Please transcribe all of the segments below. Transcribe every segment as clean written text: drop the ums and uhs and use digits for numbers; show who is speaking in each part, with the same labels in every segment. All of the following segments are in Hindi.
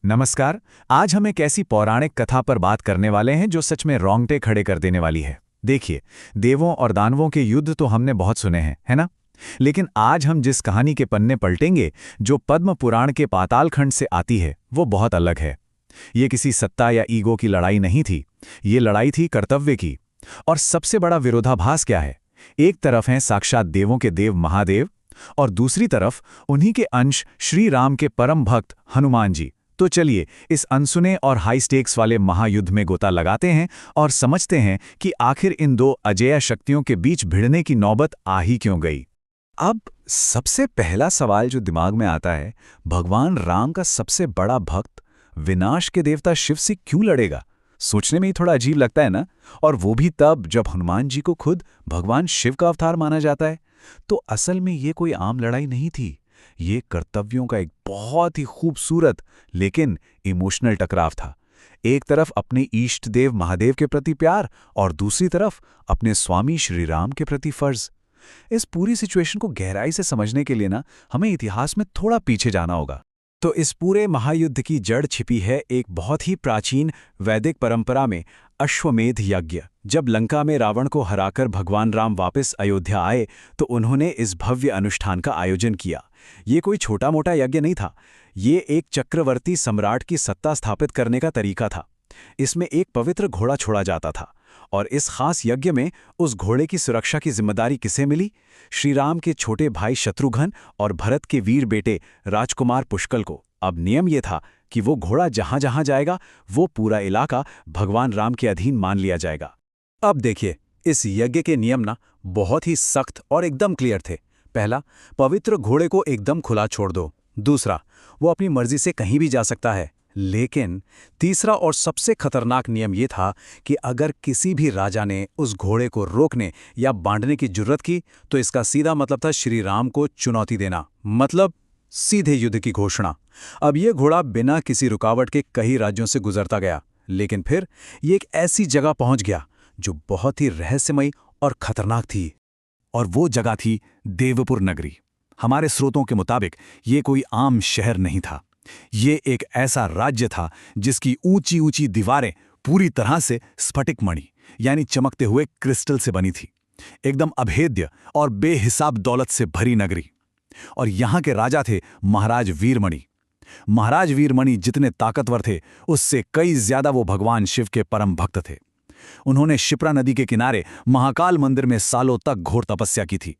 Speaker 1: नमस्कार। आज हम एक ऐसी पौराणिक कथा पर बात करने वाले हैं जो सच में रोंगटे खड़े कर देने वाली है। देखिए, देवों और दानवों के युद्ध तो हमने बहुत सुने हैं, है ना? लेकिन आज हम जिस कहानी के पन्ने पलटेंगे, जो पद्म पुराण के पातालखंड से आती है, वो बहुत अलग है। ये किसी सत्ता या ईगो की लड़ाई नहीं थी। ये लड़ाई थी कर्तव्य की। और सबसे बड़ा विरोधाभास क्या है? एक तरफ हैं साक्षात देवों के देव महादेव, और दूसरी तरफ उन्हीं के अंश श्री राम के परम भक्त हनुमान जी। तो चलिए इस अनसुने और हाई स्टेक्स वाले महायुद्ध में गोता लगाते हैं और समझते हैं कि आखिर इन दो अजेय शक्तियों के बीच भिड़ने की नौबत आ ही क्यों गई। अब सबसे पहला सवाल जो दिमाग में आता है, भगवान राम का सबसे बड़ा भक्त विनाश के देवता शिव से क्यों लड़ेगा? सोचने में ही थोड़ा अजीब लगता है ना। और वो भी तब जब हनुमान जी को खुद भगवान शिव का अवतार माना जाता है। तो असल में ये कोई आम लड़ाई नहीं थी। ये कर्तव्यों का एक बहुत ही खूबसूरत लेकिन इमोशनल टकराव था। एक तरफ अपने इष्ट देव महादेव के प्रति प्यार और दूसरी तरफ अपने स्वामी श्री राम के प्रति फर्ज। इस पूरी सिचुएशन को गहराई से समझने के लिए ना हमें इतिहास में थोड़ा पीछे जाना होगा। तो इस पूरे महायुद्ध की जड़ छिपी है एक बहुत ही प्राचीन वैदिक परंपरा में, अश्वमेध यज्ञ। जब लंका में रावण को हराकर भगवान राम वापस अयोध्या आए तो उन्होंने इस भव्य अनुष्ठान का आयोजन किया। ये कोई छोटा मोटा यज्ञ नहीं था। ये एक चक्रवर्ती सम्राट की सत्ता स्थापित करने का तरीका था। इसमें एक पवित्र घोड़ा छोड़ा जाता था और इस खास यज्ञ में उस घोड़े की सुरक्षा की जिम्मेदारी किसे मिली? श्री राम के छोटे भाई शत्रुघ्न और भरत के वीर बेटे राजकुमार पुष्कल को। अब नियम ये था कि वो घोड़ा जहां जहां जाएगा वो पूरा इलाका भगवान राम के अधीन मान लिया जाएगा। अब देखिए, इस यज्ञ के नियम ना बहुत ही सख्त और एकदम क्लियर थे। पहला, पवित्र घोड़े को एकदम खुला छोड़ दो। दूसरा, वो अपनी मर्जी से कहीं भी जा सकता है। लेकिन तीसरा और सबसे खतरनाक नियम यह था कि अगर किसी भी राजा ने उस घोड़े को रोकने या बांधने की जुर्रत की तो इसका सीधा मतलब था श्री राम को चुनौती देना, मतलब सीधे युद्ध की घोषणा। अब यह घोड़ा बिना किसी रुकावट के कई राज्यों से गुजरता गया, लेकिन फिर ये एक ऐसी जगह पहुंच गया जो बहुत ही रहस्यमयी और खतरनाक थी। और वो जगह थी देवपुर नगरी। हमारे स्रोतों के मुताबिक ये कोई आम शहर नहीं था। ये एक ऐसा राज्य था जिसकी ऊंची ऊंची दीवारें पूरी तरह से स्फटिक मणि यानी चमकते हुए क्रिस्टल से बनी थी। एकदम अभेद्य और बेहिसाब दौलत से भरी नगरी। और यहाँ के राजा थे महाराज वीरमणि। महाराज वीरमणि जितने ताकतवर थे उससे कई ज्यादा वो भगवान शिव के परम भक्त थे। उन्होंने शिप्रा नदी के किनारे महाकाल मंदिर में सालों तक घोर तपस्या की थी।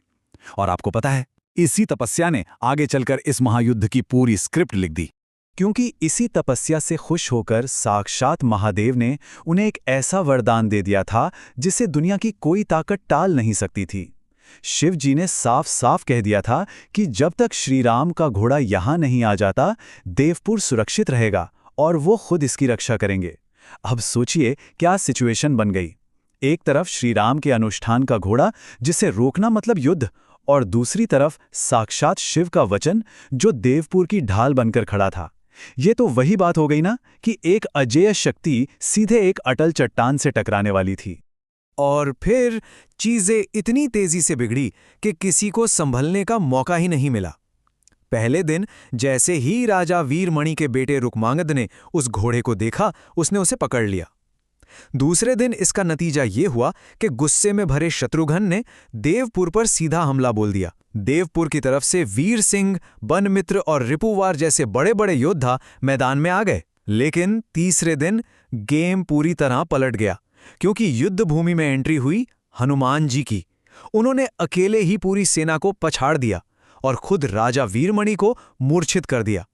Speaker 1: और आपको पता है, इसी तपस्या ने आगे चलकर इस महायुद्ध की पूरी स्क्रिप्ट लिख दी। क्योंकि इसी तपस्या से खुश होकर साक्षात महादेव ने उन्हें एक ऐसा वरदान दे दिया था जिसे दुनिया की कोई ताकत टाल नहीं सकती थी। शिव जी ने साफ साफ कह दिया था कि जब तक श्री राम का घोड़ा यहां नहीं आ जाता, देवपुर सुरक्षित रहेगा और वो खुद इसकी रक्षा करेंगे। अब सोचिए क्या सिचुएशन बन गई। एक तरफ श्री राम के अनुष्ठान का घोड़ा जिसे रोकना मतलब युद्ध, और दूसरी तरफ साक्षात शिव का वचन जो देवपुर की ढाल बनकर खड़ा था। ये तो वही बात हो गई ना कि एक अजेय शक्ति सीधे एक अटल चट्टान से टकराने वाली थी।
Speaker 2: और फिर चीजें इतनी तेजी से बिगड़ी कि किसी को संभलने का मौका ही नहीं मिला। पहले दिन जैसे ही राजा वीरमणि के बेटे रुक्मांगद ने उस घोड़े को देखा, उसने उसे पकड़ लिया। दूसरे दिन इसका नतीजा ये हुआ कि गुस्से में भरे शत्रुघ्न ने देवपुर पर सीधा हमला बोल दिया। देवपुर की तरफ से वीर सिंह, बनमित्र और रिपुवार जैसे बड़े बड़े योद्धा मैदान में आ गए। लेकिन तीसरे दिन गेम पूरी तरह पलट गया, क्योंकि युद्ध भूमि में एंट्री हुई हनुमान जी की। उन्होंने अकेले ही पूरी सेना को पछाड़ दिया और खुद राजा वीरमणि को मूर्छित कर दिया।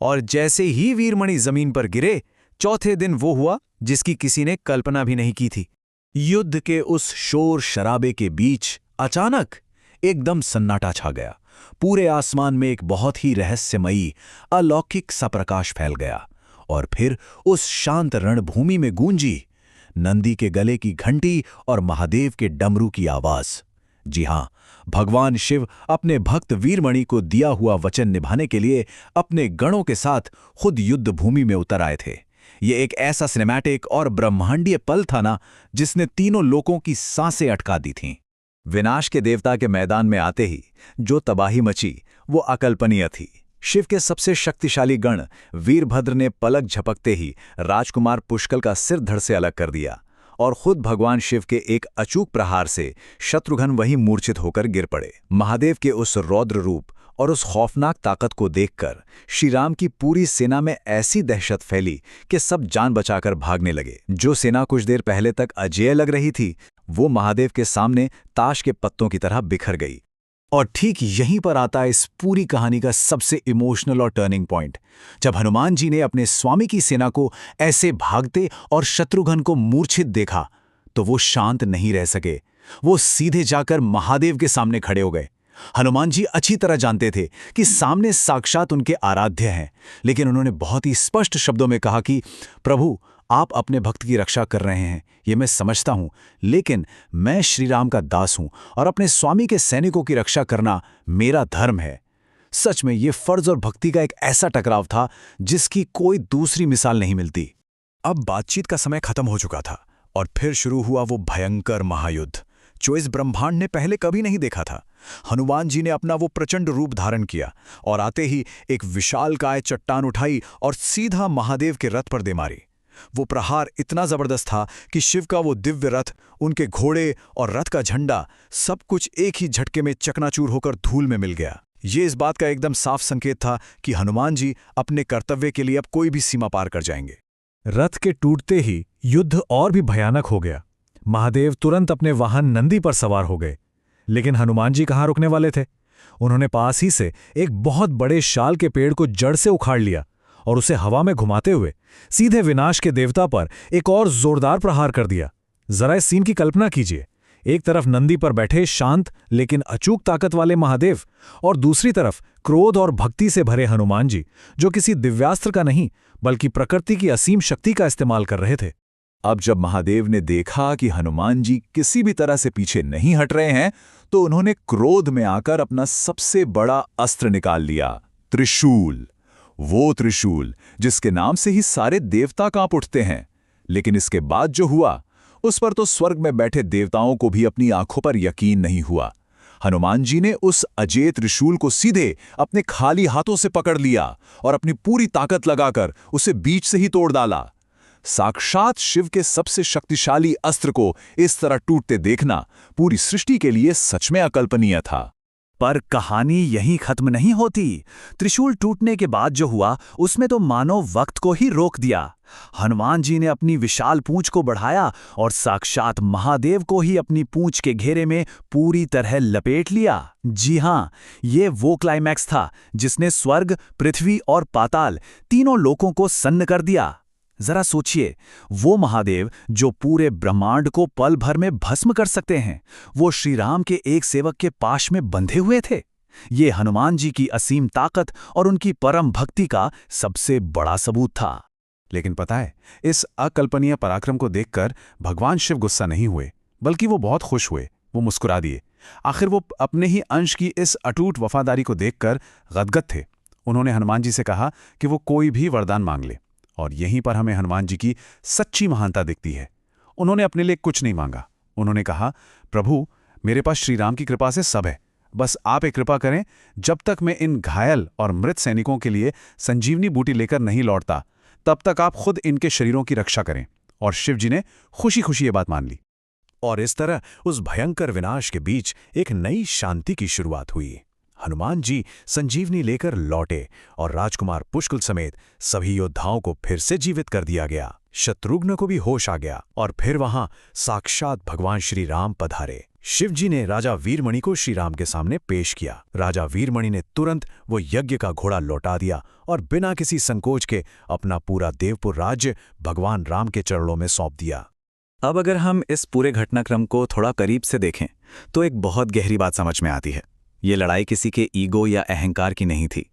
Speaker 2: और जैसे ही वीरमणि जमीन पर गिरे, चौथे दिन वो हुआ जिसकी किसी ने कल्पना भी नहीं की थी।
Speaker 1: युद्ध के उस शोर शराबे के बीच अचानक एकदम सन्नाटा छा गया। पूरे आसमान में एक बहुत ही रहस्यमयी अलौकिक सा प्रकाश फैल गया। और फिर उस शांत रणभूमि में गूंजी नंदी के गले की घंटी और महादेव के डमरू की आवाज। जी हां, भगवान शिव अपने भक्त वीरमणि को दिया हुआ वचन निभाने के लिए अपने गणों के साथ खुद युद्ध भूमि में उतर आए थे। ये एक ऐसा सिनेमैटिक और ब्रह्मांडीय पल था ना, जिसने तीनों लोकों की सांसें अटका दी थीं। विनाश के देवता के मैदान में आते ही जो तबाही मची वो अकल्पनीय थी। शिव के सबसे शक्तिशाली गण वीरभद्र ने पलक झपकते ही राजकुमार पुष्कल का सिर धड़ से अलग कर दिया और खुद भगवान शिव के एक अचूक प्रहार से शत्रुघ्न वहीं मूर्छित होकर गिर पड़े। महादेव के उस रौद्र रूप और उस खौफनाक ताकत को देखकर श्रीराम की पूरी सेना में ऐसी दहशत फैली कि सब जान बचाकर भागने लगे। जो सेना कुछ देर पहले तक अजेय लग रही थी, वो महादेव के सामने ताश के पत्तों की तरह बिखर गई। और ठीक यहीं पर आता है इस पूरी कहानी का सबसे इमोशनल और टर्निंग पॉइंट, जब हनुमान जी ने अपने स्वामी की सेना को ऐसे भागते और शत्रुघ्न को मूर्छित देखा तो वो शांत नहीं रह सके। वो सीधे जाकर महादेव के सामने खड़े हो गए। हनुमान जी अच्छी तरह जानते थे कि सामने साक्षात उनके आराध्य हैं, लेकिन उन्होंने बहुत ही स्पष्ट शब्दों में कहा कि प्रभु, आप अपने भक्त की रक्षा कर रहे हैं, ये मैं समझता हूं, लेकिन मैं श्री राम का दास हूं और अपने स्वामी के सैनिकों की रक्षा करना मेरा धर्म है। सच में ये फर्ज और भक्ति का एक ऐसा टकराव था जिसकी कोई दूसरी मिसाल नहीं मिलती। अब बातचीत का समय खत्म हो चुका था और फिर शुरू हुआ वो भयंकर महायुद्ध जो इस ब्रह्मांड ने पहले कभी नहीं देखा था। हनुमान जी ने अपना वो प्रचंड रूप धारण किया और आते ही एक विशालकाय चट्टान उठाई और सीधा महादेव के रथ पर दे मारी। वो प्रहार इतना जबरदस्त था कि शिव का वो दिव्य रथ, उनके घोड़े और रथ का झंडा सब कुछ एक ही झटके में चकनाचूर होकर धूल में मिल गया। ये इस बात का एकदम साफ संकेत था कि हनुमान जी अपने कर्तव्य के लिए अब कोई भी सीमा पार कर जाएंगे।
Speaker 3: रथ के टूटते ही युद्ध और भी भयानक हो गया। महादेव तुरंत अपने वाहन नंदी पर सवार हो गए, लेकिन हनुमान जी कहाँ रुकने वाले थे। उन्होंने पास ही से एक बहुत बड़े शाल के पेड़ को जड़ से उखाड़ लिया और उसे हवा में घुमाते हुए सीधे विनाश के देवता पर एक और जोरदार प्रहार कर दिया। जरा इस सीन की कल्पना कीजिए, एक तरफ नंदी पर बैठे शांत लेकिन अचूक ताकत वाले महादेव और दूसरी तरफ क्रोध और भक्ति से भरे हनुमान जी, जो किसी दिव्यास्त्र का नहीं बल्कि प्रकृति की असीम शक्ति का इस्तेमाल कर रहे थे।
Speaker 1: अब जब महादेव ने देखा कि हनुमान जी किसी भी तरह से पीछे नहीं हट रहे हैं, तो उन्होंने क्रोध में आकर अपना सबसे बड़ा अस्त्र निकाल लिया, त्रिशूल। वो त्रिशूल जिसके नाम से ही सारे देवता कांप उठते हैं। लेकिन इसके बाद जो हुआ, उस पर तो स्वर्ग में बैठे देवताओं को भी अपनी आंखों पर यकीन नहीं हुआ। हनुमान जी ने उस अजेय त्रिशूल को सीधे अपने खाली हाथों से पकड़ लिया और अपनी पूरी ताकत लगाकर उसे बीच से ही तोड़ डाला। साक्षात शिव के सबसे शक्तिशाली अस्त्र को इस तरह टूटते देखना पूरी सृष्टि के लिए सच में अकल्पनीय था। पर कहानी यहीं खत्म नहीं होती। त्रिशूल टूटने के बाद जो हुआ, उसमें तो मानो वक्त को ही रोक दिया। हनुमान जी ने अपनी विशाल पूंछ को बढ़ाया और साक्षात महादेव को ही अपनी पूंछ के घेरे में पूरी तरह लपेट लिया। जी हां, ये वो क्लाइमैक्स था जिसने स्वर्ग, पृथ्वी और पाताल तीनों लोकों को सन्न कर दिया। जरा सोचिए, वो महादेव जो पूरे ब्रह्मांड को पल भर में भस्म कर सकते हैं, वो श्री राम के एक सेवक के पाश में बंधे हुए थे। ये हनुमान जी की असीम ताकत और उनकी परम भक्ति का सबसे बड़ा सबूत था। लेकिन पता है, इस अकल्पनीय पराक्रम को देखकर भगवान शिव गुस्सा नहीं हुए, बल्कि वो बहुत खुश हुए। वो मुस्कुरा दिए। आखिर वो अपने ही अंश की इस अटूट वफादारी को देखकर गदगद थे। उन्होंने हनुमान जी से कहा कि वो कोई भी वरदान मांग ले, और यहीं पर हमें हनुमान जी की सच्ची महानता दिखती है। उन्होंने अपने लिए कुछ नहीं मांगा। उन्होंने कहा, प्रभु, मेरे पास श्री राम की कृपा से सब है, बस आप एक कृपा करें, जब तक मैं इन घायल और मृत सैनिकों के लिए संजीवनी बूटी लेकर नहीं लौटता, तब तक आप खुद इनके शरीरों की रक्षा करें। और शिव जी ने खुशी खुशी ये बात मान ली। और इस तरह उस भयंकर विनाश के बीच एक नई शांति की शुरुआत हुई। हनुमान जी संजीवनी लेकर लौटे और राजकुमार पुष्कल समेत सभी योद्धाओं को फिर से जीवित कर दिया गया। शत्रुघ्न को भी होश आ गया और फिर वहां साक्षात भगवान श्री राम पधारे। शिव जी ने राजा वीरमणि को श्री राम के सामने पेश किया। राजा वीरमणि ने तुरंत वो यज्ञ का घोड़ा लौटा दिया और बिना किसी संकोच के अपना पूरा देवपुर राज्य भगवान राम के चरणों में सौंप दिया। अब अगर हम इस पूरे घटनाक्रम को थोड़ा करीब से देखें तो एक बहुत गहरी बात समझ में आती है। ये लड़ाई किसी के ईगो या अहंकार की नहीं थी।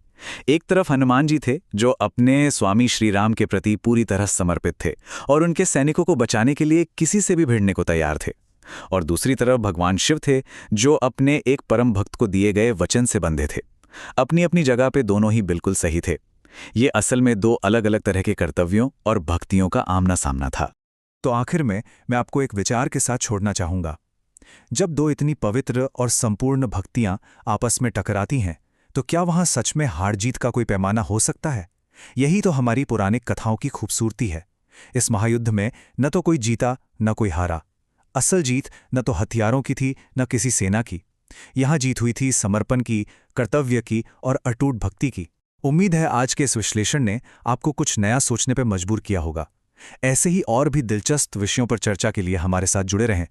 Speaker 1: एक तरफ हनुमान जी थे जो अपने स्वामी श्री राम के प्रति पूरी तरह समर्पित थे और उनके सैनिकों को बचाने के लिए किसी से भी भिड़ने को तैयार थे, और दूसरी तरफ भगवान शिव थे जो अपने एक परम भक्त को दिए गए वचन से बंधे थे। अपनी अपनी जगह पे दोनों ही बिल्कुल सही थे। ये असल में दो अलग अलग तरह के कर्तव्यों और भक्तियों का आमना सामना था। तो आखिर में मैं आपको एक विचार के साथ छोड़ना चाहूंगा। जब दो इतनी पवित्र और संपूर्ण भक्तियां आपस में टकराती हैं, तो क्या वहां सच में हार जीत का कोई पैमाना हो सकता है? यही तो हमारी पौराणिक कथाओं की खूबसूरती है। इस महायुद्ध में न तो कोई जीता न कोई हारा। असल जीत न तो हथियारों की थी न किसी सेना की। यहां जीत हुई थी समर्पण की, कर्तव्य की और अटूट भक्ति की। उम्मीद है आज के इस विश्लेषण ने आपको कुछ नया सोचने पर मजबूर किया होगा। ऐसे ही और भी दिलचस्प विषयों पर चर्चा के लिए हमारे साथ जुड़े रहें।